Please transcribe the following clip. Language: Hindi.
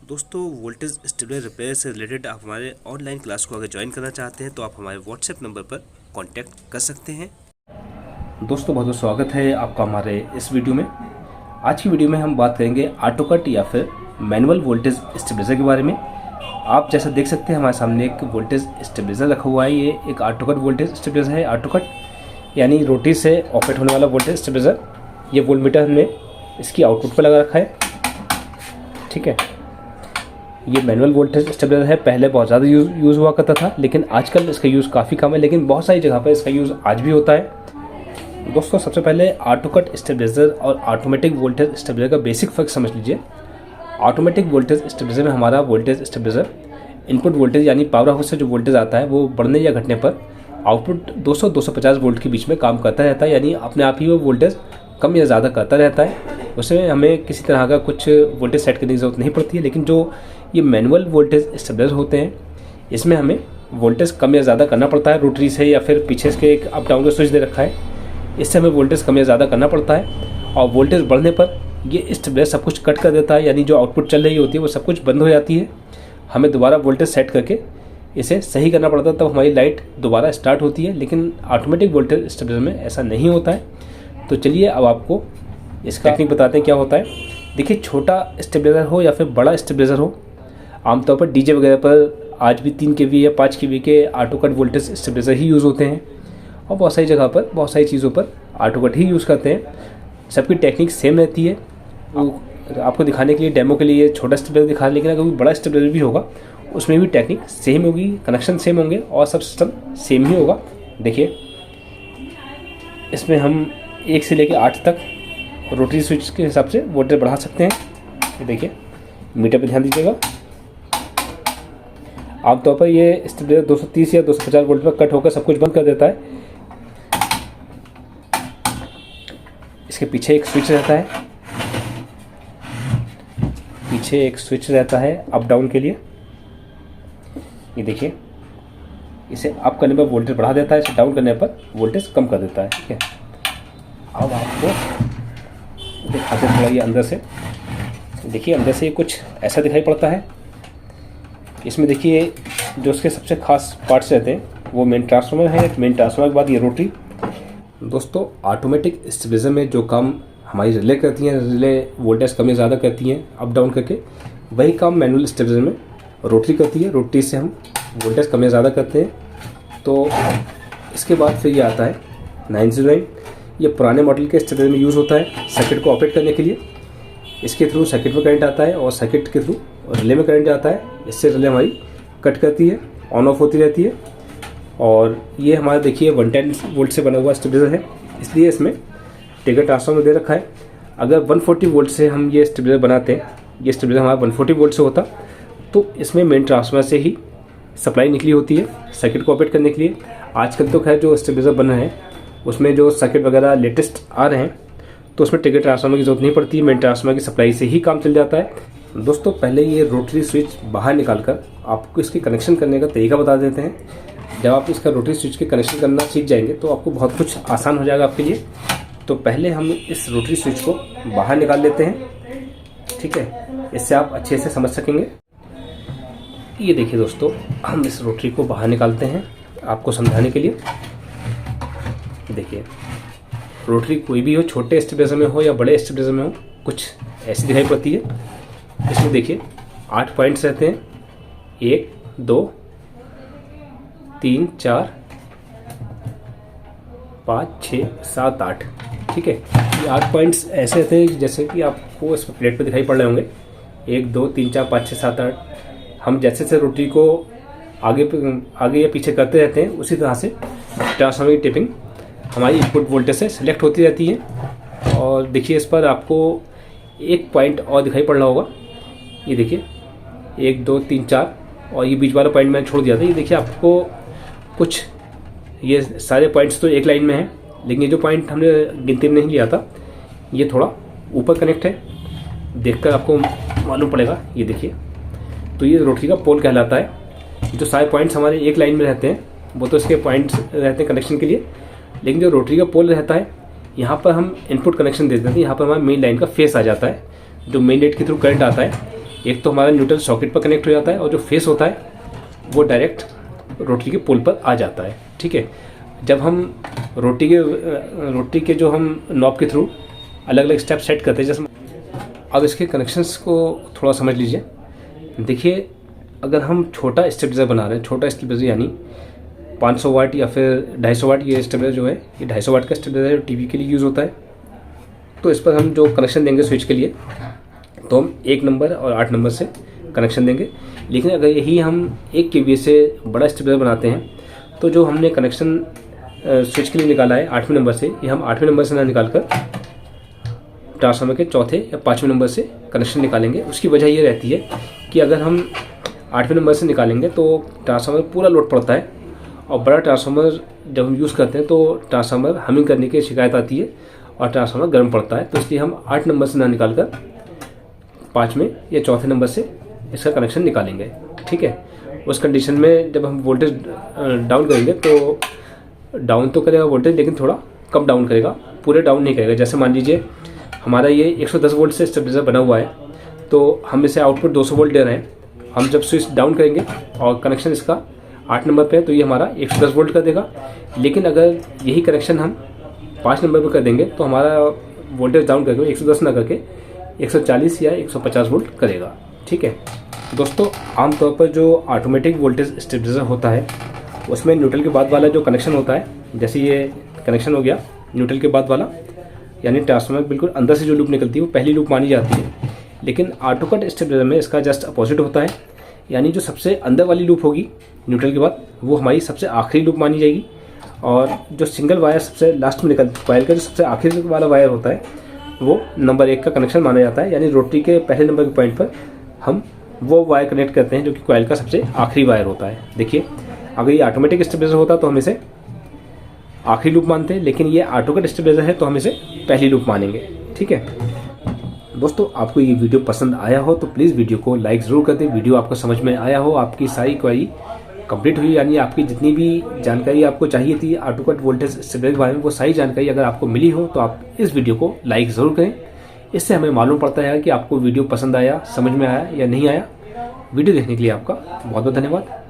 दोस्तों वोल्टेज स्टेबलाइजर रिपेयर से रिलेटेड आप हमारे ऑनलाइन क्लास को अगर ज्वाइन करना चाहते हैं तो आप हमारे व्हाट्सएप नंबर पर कांटेक्ट कर सकते हैं। दोस्तों बहुत बहुत स्वागत है आपका हमारे इस वीडियो में। आज की वीडियो में हम बात करेंगे ऑटोकट या फिर मैनुअल वोल्टेज स्टेबलाइजर के बारे में। आप जैसा देख सकते हैं हमारे सामने एक वोल्टेज स्टेबलाइजर रखा हुआ है। ये एक ऑटोकट वोल्टेज स्टेबलाइजर है। ऑटोकट यानी रोटरी से ऑपरेट होने वाला वोल्टेज स्टेबलाइजर। ये वोल्टमीटर हमने इसकी आउटपुट पर लगा रखा है, ठीक है। ये मैनुअल वोल्टेज स्टेबलाइजर है। पहले बहुत ज़्यादा यूज़ हुआ करता था, लेकिन आजकल इसका यूज़ काफ़ी कम है, लेकिन बहुत सारी जगह पर इसका यूज़ आज भी होता है। दोस्तों सबसे पहले ऑटोकट स्टेबलाइजर और ऑटोमेटिक वोल्टेज स्टेबलाइजर का बेसिक फ़र्क समझ लीजिए। ऑटोमेटिक वोल्टेज स्टेबलाइजर में हमारा वोल्टेज स्टेबलाइजर इनपुट वोल्टेज यानी पावर हाउस से जो वोल्टेज आता है वो बढ़ने या घटने पर आउटपुट 200-250 वोल्ट के बीच में काम करता रहता है, यानी अपने आप ही वो वोल्टेज कम या ज़्यादा करता रहता है। उसमें हमें किसी तरह का कुछ वोल्टेज सेट करने की ज़रूरत नहीं पड़ती है। लेकिन जो ये मैनुअल वोल्टेज स्टेबलाइजर होते हैं इसमें हमें वोल्टेज कम या ज़्यादा करना पड़ता है। रोटरी से या फिर पीछे से एक अप डाउन का स्विच दे रखा है, इससे हमें वोल्टेज कम या ज़्यादा करना पड़ता है। और वोल्टेज बढ़ने पर ये स्टेबलाइजर सब कुछ कट कर देता है, यानी जो आउटपुट चल रही होती है वो सब कुछ बंद हो जाती है। हमें दोबारा वोल्टेज सेट करके इसे सही करना पड़ता है, तब हमारी लाइट दोबारा स्टार्ट होती है। लेकिन ऑटोमेटिक वोल्टेज स्टेबलाइजर में ऐसा नहीं होता है। तो चलिए अब आपको इसका टेक्निक बताते हैं क्या होता है। देखिए, छोटा स्टेबलाइजर हो या फिर बड़ा स्टेबलाइजर हो, आमतौर पर डीजे वगैरह पर आज भी 3 kV या 5 kV के ऑटोकट वोल्टेज स्टेबलाइजर ही यूज़ होते हैं। और बहुत सारी जगह पर बहुत सारी चीज़ों पर ऑटोकट ही यूज़ करते हैं। सबकी टेक्निक सेम रहती है। आपको दिखाने के लिए डेमो के लिए छोटा स्टेबलाइजर दिखा, लेकिन अगर कोई बड़ा स्टेबलाइजर भी होगा उसमें भी टेक्निक सेम होगी, कनेक्शन सेम होंगे और सब सिस्टम सेम ही होगा। देखिए, इसमें हम 1 से लेकर 8 तक रोटरी स्विच के हिसाब से वोल्टेज बढ़ा सकते हैं। ये देखिए, मीटर पे ध्यान दीजिएगा। आमतौर पर ये स्टेबलाइजर 230 या 250 वोल्ट पर कट होकर सब कुछ बंद कर देता है। इसके पीछे एक स्विच रहता है, पीछे एक स्विच रहता है अप डाउन के लिए। ये देखिए, इसे अप करने पर वोल्टेज बढ़ा देता है, इसे डाउन करने पर वोल्टेज कम कर देता है, ठीक है। अब आपको दिखाते हैं थोड़ा ये अंदर से। देखिए, अंदर से कुछ ऐसा दिखाई पड़ता है। इसमें देखिए जो उसके सबसे खास पार्ट्स रहते हैं वो मेन ट्रांसफार्मर है। मेन ट्रांसफार्मर के बाद ये रोटरी। दोस्तों ऑटोमेटिक स्टेबलाइजर में जो काम हमारी रिले करती हैं, रिले वोल्टेज कम या ज़्यादा करती हैं अप डाउन करके, वही काम मैनुअल स्टेबलाइजर में रोटरी करती है। रोटरी से हम वोल्टेज कम या ज़्यादा करते हैं। तो इसके बाद फिर ये आता है 909। ये पुराने मॉडल के स्टेबलाइजर में यूज़ होता है सर्किट को ऑपरेट करने के लिए। इसके थ्रू सर्किट में करंट आता है और सर्किट के थ्रू रिले में करंट आता है। इससे रिले हमारी कट करती है, ऑन ऑफ होती रहती है। और ये हमारा देखिए 110 वोल्ट से बना हुआ स्टेबलाइजर है, इसलिए इसमें ट्रिगर ट्रांसफार्मर दे रखा है। अगर 140 वोल्ट से हम ये स्टेबलाइजर बनाते हैं, ये स्टेबलाइजर हमारा 140 वोल्ट से होता, तो इसमें मेन ट्रांसफार्मर से ही सप्लाई निकली होती है सर्किट को ऑपरेट करने के लिए। आजकल तो खैर जो स्टेबलाइजर बन रहे हैं उसमें जो सर्किट वगैरह लेटेस्ट आ रहे हैं, तो उसमें ट्रिगर ट्रांसफार्मर की जरूरत नहीं पड़ती है। मेन ट्रांसफार्मर की सप्लाई से ही काम चल जाता है। दोस्तों पहले ये रोटरी स्विच बाहर निकालकर आपको इसके कनेक्शन करने का तरीका बता देते हैं। जब आप इसका रोटरी स्विच के कनेक्शन करना सीख जाएंगे तो आपको बहुत कुछ आसान हो जाएगा आपके लिए। तो पहले हम इस रोटरी स्विच को बाहर निकाल लेते हैं, ठीक है। इससे आप अच्छे से समझ सकेंगे। ये देखिए दोस्तों, हम इस रोटरी को बाहर निकालते हैं आपको समझाने के लिए। देखिए, रोटरी कोई भी हो, छोटे स्टेबलाइजर में हो या बड़े स्टेबलाइजर में हो, कुछ ऐसी दिखाई पड़ती है। इसमें देखिए 8 पॉइंट्स रहते हैं, 1 2 3 4 5 6 7 8, ठीक है। ये 8 पॉइंट्स ऐसे रहते हैं जैसे कि आपको इस प्लेट पर दिखाई पड़ रहे होंगे। 1 2 3 4 5 6 7 8। हम जैसे जैसे रोटरी को आगे या पीछे करते रहते हैं, उसी तरह से ट्रांसफार्मर की टिपिंग हमारी इनपुट वोल्टेज से सेलेक्ट होती रहती है। और देखिए, इस पर आपको एक पॉइंट और दिखाई पड़ रहा होगा। ये देखिए 1 2 3 4, और ये बीच वाला पॉइंट मैंने छोड़ दिया था। ये देखिए, आपको कुछ ये सारे पॉइंट्स तो एक लाइन में हैं, लेकिन ये जो पॉइंट हमने गिनती में नहीं लिया था ये थोड़ा ऊपर कनेक्ट है, देखकर आपको मालूम पड़ेगा। ये देखिए, तो ये रोटरी का पोल कहलाता है। जो सारे पॉइंट्स हमारे एक लाइन में रहते हैं वो तो इसके पॉइंट्स रहते हैं कनेक्शन के लिए, लेकिन जो रोटरी का पोल रहता है यहाँ पर हम इनपुट कनेक्शन दे देते हैं। यहाँ पर हमारा मेन लाइन का फेस आ जाता है, जो मेन लाइट के थ्रू करंट आता है एक तो हमारा न्यूट्रल सॉकेट पर कनेक्ट हो जाता है और जो फेस होता है वो डायरेक्ट रोटरी के पोल पर आ जाता है। ठीक है, जब हम रोटरी के जो हम नॉब के थ्रू अलग अलग स्टेप सेट करते हैं, जैसे अब इसके कनेक्शंस को थोड़ा समझ लीजिए। देखिए, अगर हम छोटा स्टेबलाइजर बना रहे हैं, छोटा स्टेबलाइजर यानी 500 वाट या फिर 250 वाट, ये स्टेबलाइजर जो है ये 250 वाट का स्टेबलाइजर टीवी के लिए यूज़ होता है। तो इस पर हम जो कनेक्शन देंगे स्विच के लिए, तो हम 1 नंबर और 8 नंबर से कनेक्शन देंगे। लेकिन अगर यही हम 1 kVA से बड़ा स्टेबलाइजर बनाते हैं तो जो हमने कनेक्शन स्विच के लिए निकाला है 8वें नंबर से, ये हम 8वें नंबर से ना निकाल कर ट्रांसफार्मर के 4थे या 5वें नंबर से कनेक्शन निकालेंगे। उसकी वजह ये रहती है कि अगर हम 8वें नंबर से निकालेंगे तो ट्रांसफार्मर पूरा लोड पड़ता है, और बड़ा ट्रांसफार्मर जब हम यूज़ करते हैं तो ट्रांसफार्मर हमिंग करने की शिकायत आती है और ट्रांसफार्मर गर्म पड़ता है। तो इसलिए हम 8 नंबर से ना निकाल कर 5वें या 4थे नंबर से इसका कनेक्शन निकालेंगे। ठीक है, उस कंडीशन में जब हम वोल्टेज डाउन करेंगे तो डाउन तो करेगा वोल्टेज, लेकिन थोड़ा कम डाउन करेगा, पूरे डाउन नहीं करेगा। जैसे मान लीजिए हमारा ये 110 वोल्ट से स्टेबलाइजर बना हुआ है, तो हम इसे आउटपुट 200 वोल्ट दे रहे हैं। हम जब स्विच डाउन करेंगे और कनेक्शन इसका 8 नंबर पे है तो ये हमारा 110 वोल्ट कर देगा। लेकिन अगर यही कनेक्शन हम 5 नंबर पर कर देंगे तो हमारा वोल्टेज डाउन करके 110 ना करके 140 या 150 वोल्ट करेगा। ठीक है दोस्तों, आमतौर पर जो ऑटोमेटिक वोल्टेज स्टेबलाइजर होता है उसमें न्यूट्रल के बाद वाला जो कनेक्शन होता है, जैसे ये कनेक्शन हो गया न्यूट्रल के बाद वाला, यानी ट्रांसफार्मर बिल्कुल अंदर से जो लूप निकलती है वो पहली लूप मानी जाती है। लेकिन ऑटो कट स्टेबलाइजर में इसका जस्ट अपोजिट होता है, यानी जो सबसे अंदर वाली लूप होगी न्यूट्रल के बाद वो हमारी सबसे आखिरी लूप मानी जाएगी, और जो सिंगल वायर सबसे लास्ट में वायर का जो सबसे आखिरी वाला वायर होता है वो नंबर 1 का कनेक्शन माना जाता है। यानी रोटरी के पहले नंबर के पॉइंट पर हम वो वायर कनेक्ट करते हैं जो कि कॉइल का सबसे आखिरी वायर होता है। देखिए, अगर ये ऑटोमेटिक स्टेबलाइजर होता तो हम इसे आखिरी लूप मानते हैं, लेकिन ये ऑटो कट स्टेबलाइजर है तो हम इसे पहली लूप मानेंगे। ठीक है दोस्तों, आपको ये वीडियो पसंद आया हो तो प्लीज़ वीडियो को लाइक ज़रूर कर दें। वीडियो आपको समझ में आया हो, आपकी सारी क्वेरी कंप्लीट हुई, यानी आपकी जितनी भी जानकारी आपको चाहिए थी ऑटो कट वोल्टेज स्टेबलाइजर के बारे में, वो सारी जानकारी अगर आपको मिली हो तो आप इस वीडियो को लाइक ज़रूर करें। इससे हमें मालूम पड़ता है कि आपको वीडियो पसंद आया, समझ में आया या नहीं आया। वीडियो देखने के लिए आपका बहुत बहुत धन्यवाद।